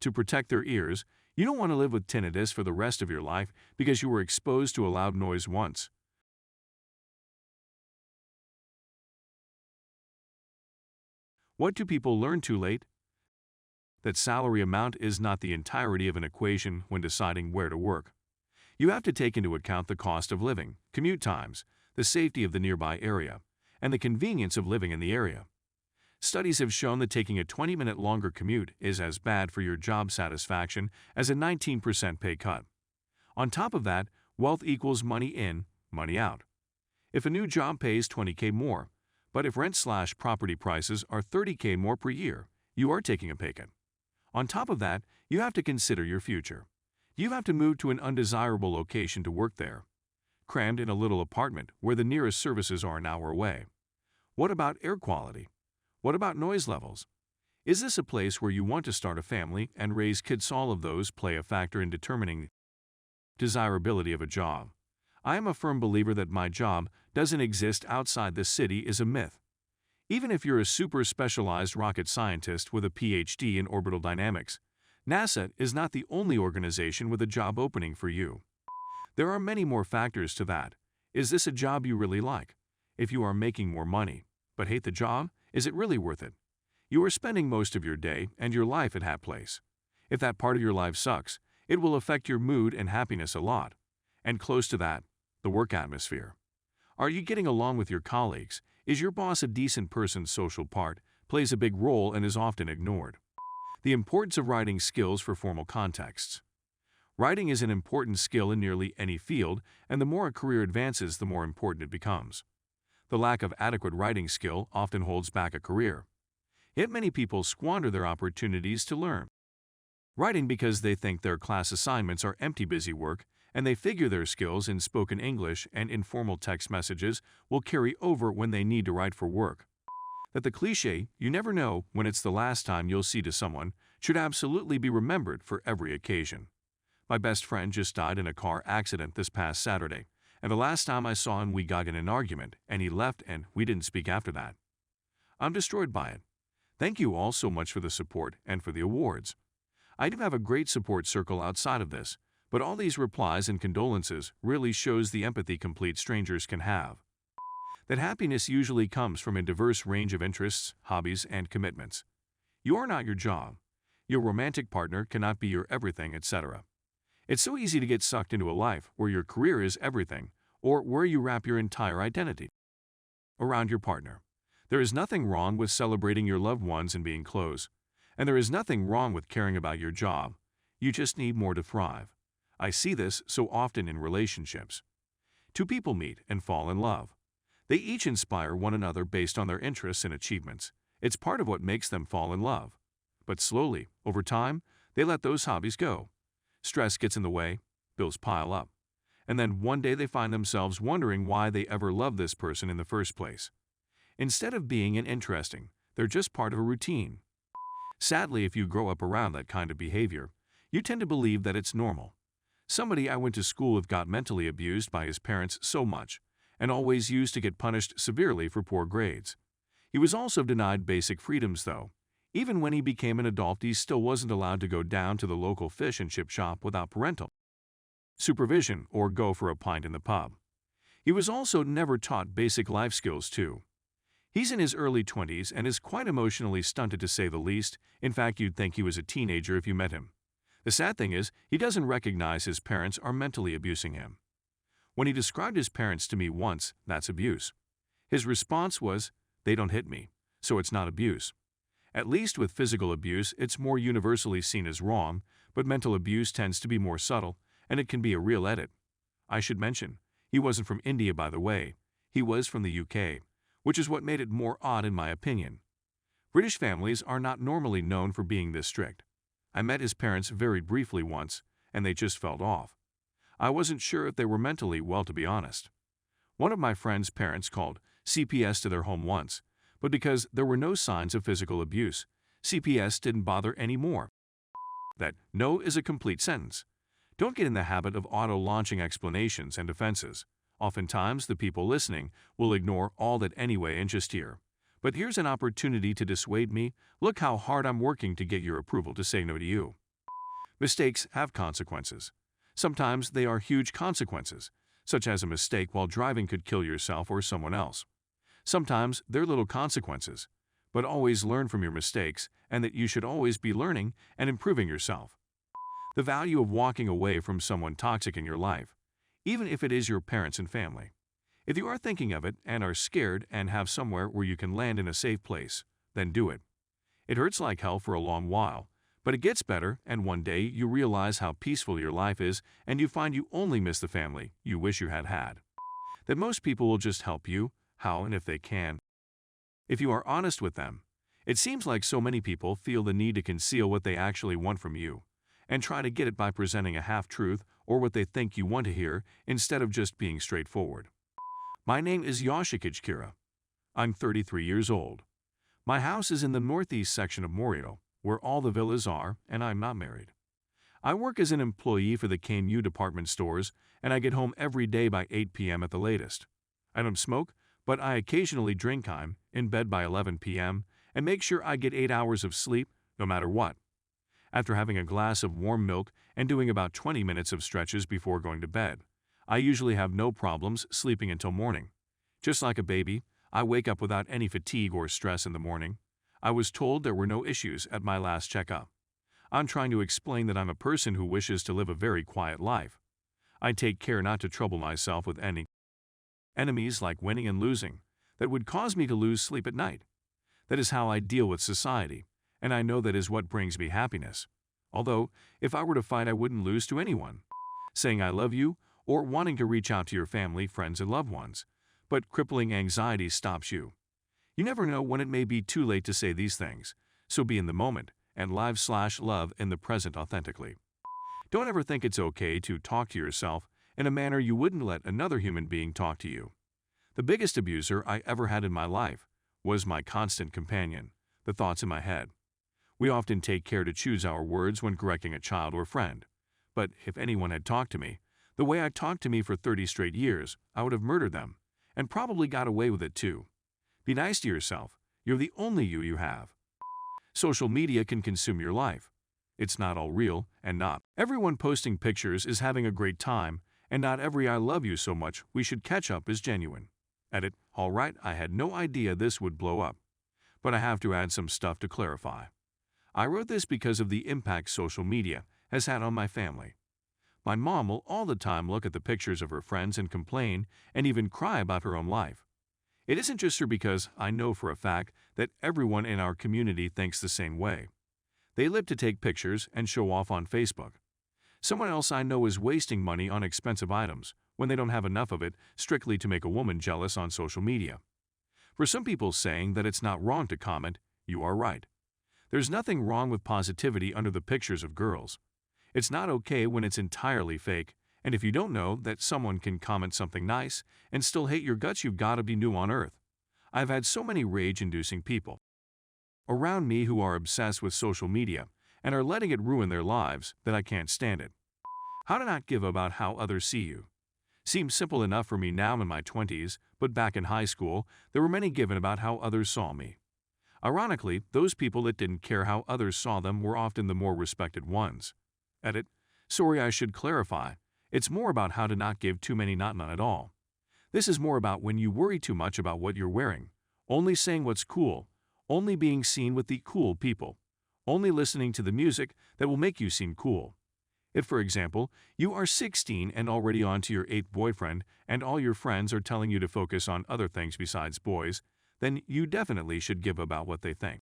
to protect their ears. You don't want to live with tinnitus for the rest of your life because you were exposed to a loud noise once. What do people learn too late? That salary amount is not the entirety of an equation when deciding where to work. You have to take into account the cost of living, commute times, the safety of the nearby area, and the convenience of living in the area. Studies have shown that taking a 20-minute longer commute is as bad for your job satisfaction as a 19% pay cut. On top of that, wealth equals money in, money out. If a new job pays $20K more, but if rent/property prices are $30K more per year, you are taking a pay cut. On top of that, you have to consider your future. You have to move to an undesirable location to work there, crammed in a little apartment where the nearest services are an hour away. What about air quality? What about noise levels? Is this a place where you want to start a family and raise kids? All of those play a factor in determining desirability of a job. I am a firm believer that my job doesn't exist outside the city is a myth. Even if you're a super specialized rocket scientist with a PhD in orbital dynamics, NASA is not the only organization with a job opening for you. There are many more factors to that. Is this a job you really like? If you are making more money, but hate the job, is it really worth it? You are spending most of your day and your life at that place. If that part of your life sucks, it will affect your mood and happiness a lot. And close to that, the work atmosphere. Are you getting along with your colleagues? Is your boss a decent person? Social part plays a big role and is often ignored. The importance of writing skills for formal contexts. Writing is an important skill in nearly any field, and the more a career advances, the more important it becomes. The lack of adequate writing skill often holds back a career. Yet many people squander their opportunities to learn writing because they think their class assignments are empty busy work, and they figure their skills in spoken English and informal text messages will carry over when they need to write for work. That the cliché, "you never know when it's the last time you'll see to someone," should absolutely be remembered for every occasion. My best friend just died in a car accident this past Saturday, and the last time I saw him we got in an argument, and he left and we didn't speak after that. I'm destroyed by it. Thank you all so much for the support and for the awards. I do have a great support circle outside of this, but all these replies and condolences really shows the empathy complete strangers can have. That happiness usually comes from a diverse range of interests, hobbies, and commitments. You are not your job. Your romantic partner cannot be your everything, etc. It's so easy to get sucked into a life where your career is everything, or where you wrap your entire identity around your partner. There is nothing wrong with celebrating your loved ones and being close, and there is nothing wrong with caring about your job. You just need more to thrive. I see this so often in relationships. Two people meet and fall in love. They each inspire one another based on their interests and achievements. It's part of what makes them fall in love. But slowly, over time, they let those hobbies go. Stress gets in the way, bills pile up, and then one day they find themselves wondering why they ever loved this person in the first place. Instead of being interesting, they're just part of a routine. Sadly, if you grow up around that kind of behavior, you tend to believe that it's normal. Somebody I went to school with got mentally abused by his parents so much, and always used to get punished severely for poor grades. He was also denied basic freedoms though. Even when he became an adult, he still wasn't allowed to go down to the local fish and chip shop without parental supervision or go for a pint in the pub. He was also never taught basic life skills too. He's in his early 20s and is quite emotionally stunted to say the least. In fact, you'd think he was a teenager if you met him. The sad thing is, he doesn't recognize his parents are mentally abusing him. When he described his parents to me once, that's abuse. His response was, "They don't hit me, so it's not abuse." At least with physical abuse, it's more universally seen as wrong, but mental abuse tends to be more subtle, and it can be a real edit. I should mention, he wasn't from India by the way, he was from the UK, which is what made it more odd in my opinion. British families are not normally known for being this strict. I met his parents very briefly once, and they just felt off. I wasn't sure if they were mentally well, to be honest. One of my friend's parents called CPS to their home once, but because there were no signs of physical abuse, CPS didn't bother anymore. That "no" is a complete sentence. Don't get in the habit of auto-launching explanations and defenses. Oftentimes, the people listening will ignore all that anyway and just hear, "But here's an opportunity to dissuade me. Look how hard I'm working to get your approval to say no to you." Mistakes have consequences. Sometimes they are huge consequences, such as a mistake while driving could kill yourself or someone else. Sometimes they're little consequences, but always learn from your mistakes and that you should always be learning and improving yourself. The value of walking away from someone toxic in your life, even if it is your parents and family. If you are thinking of it and are scared and have somewhere where you can land in a safe place, then do it. It hurts like hell for a long while, but it gets better, and one day you realize how peaceful your life is and you find you only miss the family you wish you had had. That most people will just help you, how and if they can. If you are honest with them, it seems like so many people feel the need to conceal what they actually want from you and try to get it by presenting a half-truth or what they think you want to hear instead of just being straightforward. My name is Yoshikage Kira. I'm 33 years old. My house is in the northeast section of Morito, where all the villas are, and I'm not married. I work as an employee for the KNU department stores, and I get home every day by 8 p.m. at the latest. I don't smoke, but I occasionally drink. I'm in bed by 11 p.m. and make sure I get 8 hours of sleep, no matter what. After having a glass of warm milk and doing about 20 minutes of stretches before going to bed, I usually have no problems sleeping until morning. Just like a baby, I wake up without any fatigue or stress in the morning. I was told there were no issues at my last checkup. I'm trying to explain that I'm a person who wishes to live a very quiet life. I take care not to trouble myself with any enemies like winning and losing that would cause me to lose sleep at night. That is how I deal with society, and I know that is what brings me happiness. Although, if I were to fight, I wouldn't lose to anyone. Saying I love you or wanting to reach out to your family, friends, and loved ones. But crippling anxiety stops you. You never know when it may be too late to say these things, so be in the moment and live/love in the present authentically. Don't ever think it's okay to talk to yourself in a manner you wouldn't let another human being talk to you. The biggest abuser I ever had in my life was my constant companion, the thoughts in my head. We often take care to choose our words when correcting a child or friend. But if anyone had talked to me the way I talked to me for 30 straight years, I would have murdered them, and probably got away with it too. Be nice to yourself. You're the only you have. Social media can consume your life. It's not all real, and not everyone posting pictures is having a great time, and not every "I love you so much we should catch up" is genuine. Edit. Alright, I had no idea this would blow up. But I have to add some stuff to clarify. I wrote this because of the impact social media has had on my family. My mom will all the time look at the pictures of her friends and complain and even cry about her own life. It isn't just her, because I know for a fact that everyone in our community thinks the same way. They live to take pictures and show off on Facebook. Someone else I know is wasting money on expensive items when they don't have enough of it, strictly to make a woman jealous on social media. For some people saying that it's not wrong to comment, you are right. There's nothing wrong with positivity under the pictures of girls. It's not okay when it's entirely fake, and if you don't know that someone can comment something nice and still hate your guts, you've got to be new on earth. I've had so many rage-inducing people around me who are obsessed with social media and are letting it ruin their lives that I can't stand it. How to not give about how others see you. Seems simple enough for me now in my 20s, but back in high school, there were many given about how others saw me. Ironically, those people that didn't care how others saw them were often the more respected ones. Edit. Sorry, I should clarify. It's more about how to not give too many, not none at all. This is more about when you worry too much about what you're wearing, only saying what's cool, only being seen with the cool people, only listening to the music that will make you seem cool. If, for example, you are 16 and already on to your 8th boyfriend and all your friends are telling you to focus on other things besides boys, then you definitely should give about what they think.